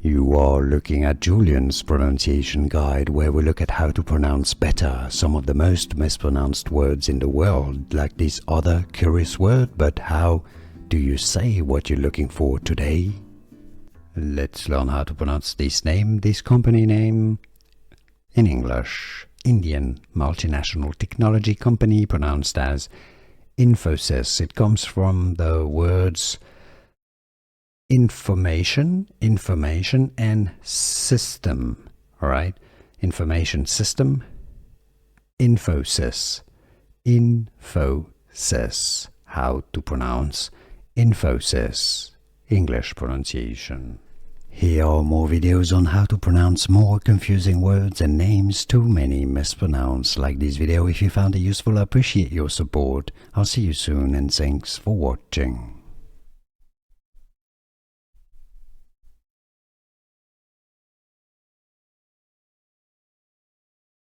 You are looking at Julian's pronunciation guide, where we look at how to pronounce better some of the most mispronounced words in the world, like this other curious word. But how do you say what you're looking for today? Let's learn how to pronounce this name, this company name, in English. Indian multinational technology company pronounced as Infosys. It comes from the words information, and system. All right, information system, Infosys, Infosys. How to pronounce Infosys, English pronunciation. Here are more videos on how to pronounce more confusing words and names too many mispronounced. Like this video if you found it useful. I appreciate your support. I'll see you soon and thanks for watching.